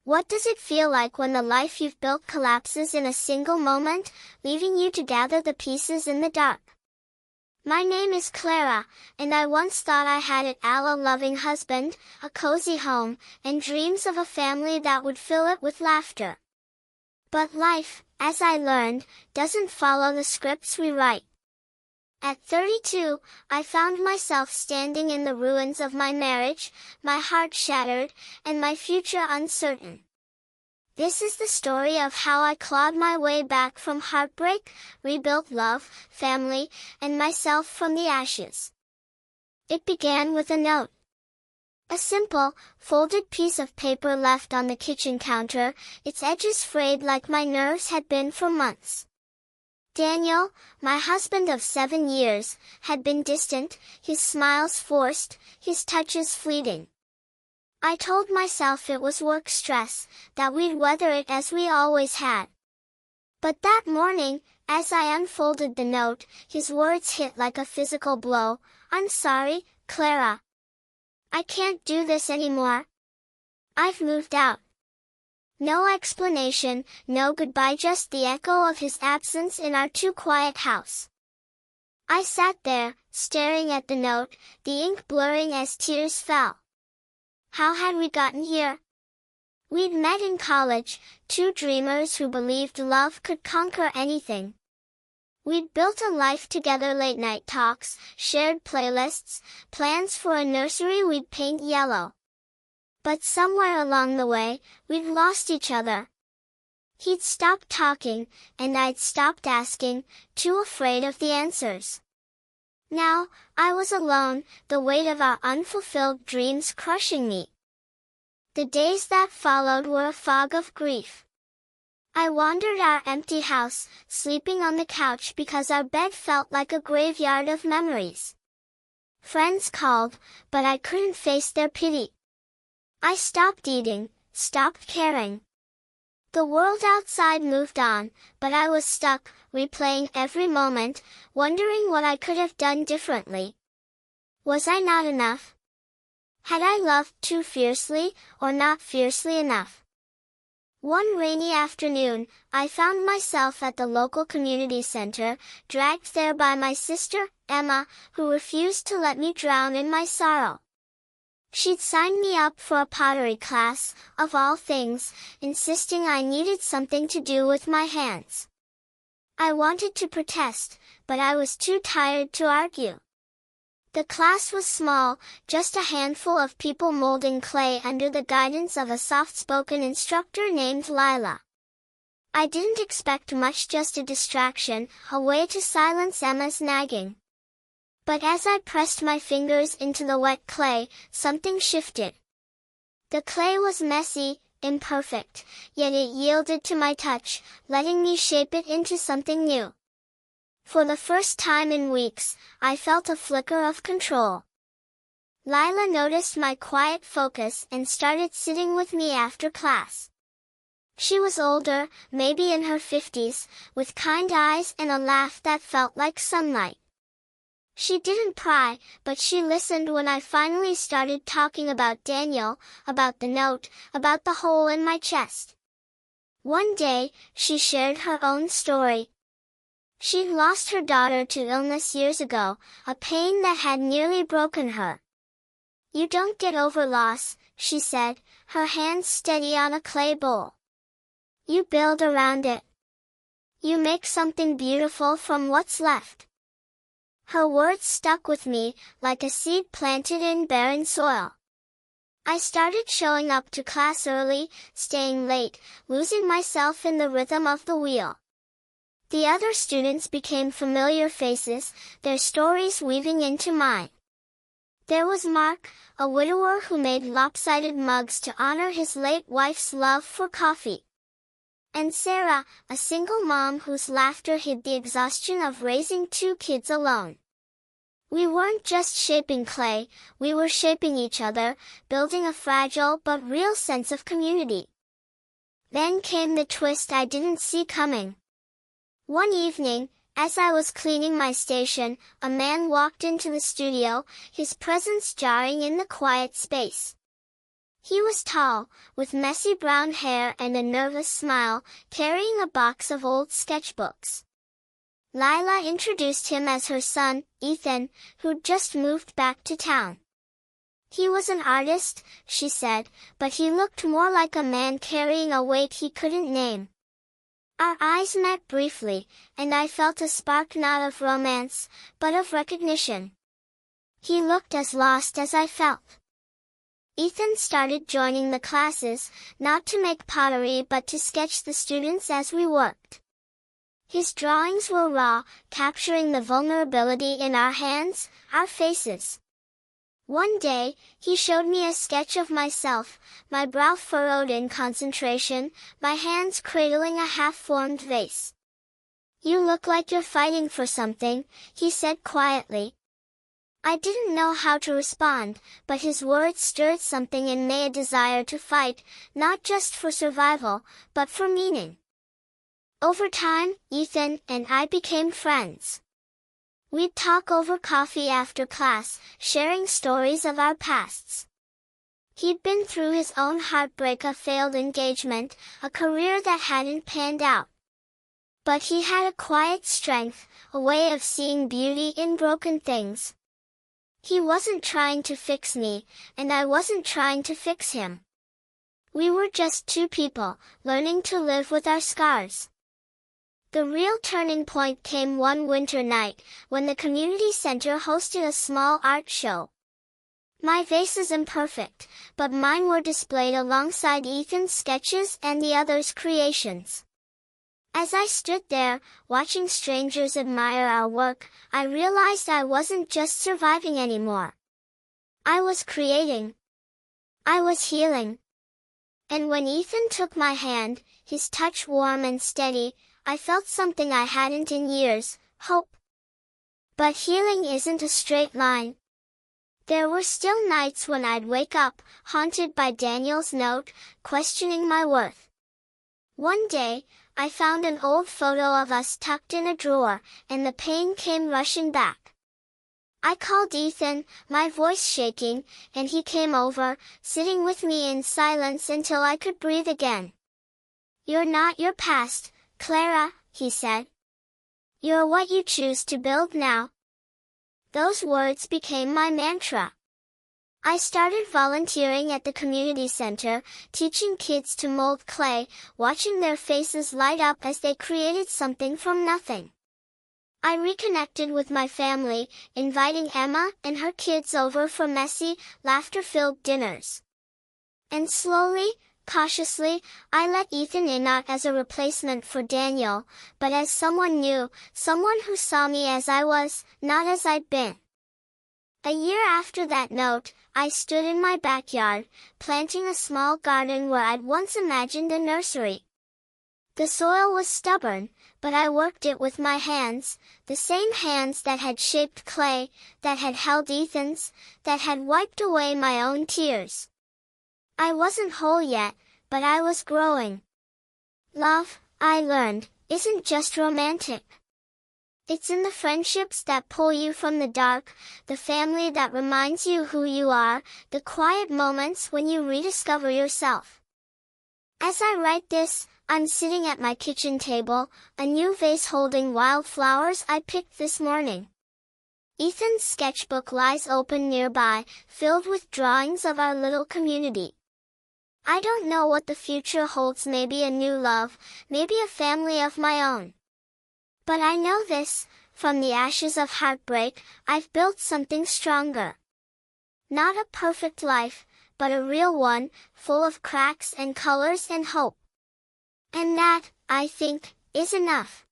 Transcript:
What does it feel like when the life you've built collapses in a single moment, leaving you to gather the pieces in the dark? My name is Clara, and I once thought I had it all: a loving husband, a cozy home, and dreams of a family that would fill it with laughter. But life, as I learned, doesn't follow the scripts we write. At 32, I found myself standing in the ruins of my marriage, my heart shattered, and my future uncertain. This is the story of how I clawed my way back from heartbreak, rebuilt love, family, and myself from the ashes. It began with a note. A simple, folded piece of paper left on the kitchen counter, its edges frayed like my nerves had been for months. Daniel, my husband of 7 years, had been distant, his smiles forced, his touches fleeting. I told myself it was work stress, that we'd weather it as we always had. But that morning, as I unfolded the note, his words hit like a physical blow. "I'm sorry, Clara. I can't do this anymore. I've moved out." No explanation, no goodbye, just the echo of his absence in our too-quiet house. I sat there, staring at the note, the ink blurring as tears fell. How had we gotten here? We'd met in college, two dreamers who believed love could conquer anything. We'd built a life together: late-night talks, shared playlists, plans for a nursery we'd paint yellow. But somewhere along the way, we'd lost each other. He'd stopped talking, and I'd stopped asking, too afraid of the answers. Now, I was alone, the weight of our unfulfilled dreams crushing me. The days that followed were a fog of grief. I wandered our empty house, sleeping on the couch because our bed felt like a graveyard of memories. Friends called, but I couldn't face their pity. I stopped eating, stopped caring. The world outside moved on, but I was stuck, replaying every moment, wondering what I could have done differently. Was I not enough? Had I loved too fiercely, or not fiercely enough? One rainy afternoon, I found myself at the local community center, dragged there by my sister, Emma, who refused to let me drown in my sorrow. She'd signed me up for a pottery class, of all things, insisting I needed something to do with my hands. I wanted to protest, but I was too tired to argue. The class was small, just a handful of people molding clay under the guidance of a soft-spoken instructor named Lila. I didn't expect much, just a distraction, a way to silence Emma's nagging. But as I pressed my fingers into the wet clay, something shifted. The clay was messy, imperfect, yet it yielded to my touch, letting me shape it into something new. For the first time in weeks, I felt a flicker of control. Lila noticed my quiet focus and started sitting with me after class. She was older, maybe in her 50s, with kind eyes and a laugh that felt like sunlight. She didn't pry, but she listened when I finally started talking about Daniel, about the note, about the hole in my chest. One day, she shared her own story. She'd lost her daughter to illness years ago, a pain that had nearly broken her. "You don't get over loss," she said, her hands steady on a clay bowl. "You build around it. You make something beautiful from what's left." Her words stuck with me, like a seed planted in barren soil. I started showing up to class early, staying late, losing myself in the rhythm of the wheel. The other students became familiar faces, their stories weaving into mine. There was Mark, a widower who made lopsided mugs to honor his late wife's love for coffee. And Sarah, a single mom whose laughter hid the exhaustion of raising 2 kids alone. We weren't just shaping clay, we were shaping each other, building a fragile but real sense of community. Then came the twist I didn't see coming. One evening, as I was cleaning my station, a man walked into the studio, his presence jarring in the quiet space. He was tall, with messy brown hair and a nervous smile, carrying a box of old sketchbooks. Lila introduced him as her son, Ethan, who'd just moved back to town. He was an artist, she said, but he looked more like a man carrying a weight he couldn't name. Our eyes met briefly, and I felt a spark not of romance, but of recognition. He looked as lost as I felt. Ethan started joining the classes, not to make pottery but to sketch the students as we worked. His drawings were raw, capturing the vulnerability in our hands, our faces. One day, he showed me a sketch of myself, my brow furrowed in concentration, my hands cradling a half-formed vase. "You look like you're fighting for something," he said quietly. I didn't know how to respond, but his words stirred something in me, a desire to fight, not just for survival, but for meaning. Over time, Ethan and I became friends. We'd talk over coffee after class, sharing stories of our pasts. He'd been through his own heartbreak, a failed engagement, a career that hadn't panned out. But he had a quiet strength, a way of seeing beauty in broken things. He wasn't trying to fix me, and I wasn't trying to fix him. We were just two people, learning to live with our scars. The real turning point came one winter night, when the community center hosted a small art show. My vase is imperfect, but mine were displayed alongside Ethan's sketches and the others' creations. As I stood there, watching strangers admire our work, I realized I wasn't just surviving anymore. I was creating. I was healing. And when Ethan took my hand, his touch warm and steady, I felt something I hadn't in years, hope. But healing isn't a straight line. There were still nights when I'd wake up, haunted by Daniel's note, questioning my worth. One day, I found an old photo of us tucked in a drawer, and the pain came rushing back. I called Ethan, my voice shaking, and he came over, sitting with me in silence until I could breathe again. "You're not your past, Clara," he said. "You're what you choose to build now." Those words became my mantra. I started volunteering at the community center, teaching kids to mold clay, watching their faces light up as they created something from nothing. I reconnected with my family, inviting Emma and her kids over for messy, laughter-filled dinners. And slowly, cautiously, I let Ethan in, not as a replacement for Daniel, but as someone new, someone who saw me as I was, not as I'd been. A year after that note, I stood in my backyard, planting a small garden where I'd once imagined a nursery. The soil was stubborn, but I worked it with my hands, the same hands that had shaped clay, that had held Ethan's, that had wiped away my own tears. I wasn't whole yet, but I was growing. Love, I learned, isn't just romantic. It's in the friendships that pull you from the dark, the family that reminds you who you are, the quiet moments when you rediscover yourself. As I write this, I'm sitting at my kitchen table, a new vase holding wildflowers I picked this morning. Ethan's sketchbook lies open nearby, filled with drawings of our little community. I don't know what the future holds, maybe a new love, maybe a family of my own. But I know this, from the ashes of heartbreak, I've built something stronger. Not a perfect life, but a real one, full of cracks and colors and hope. And that, I think, is enough.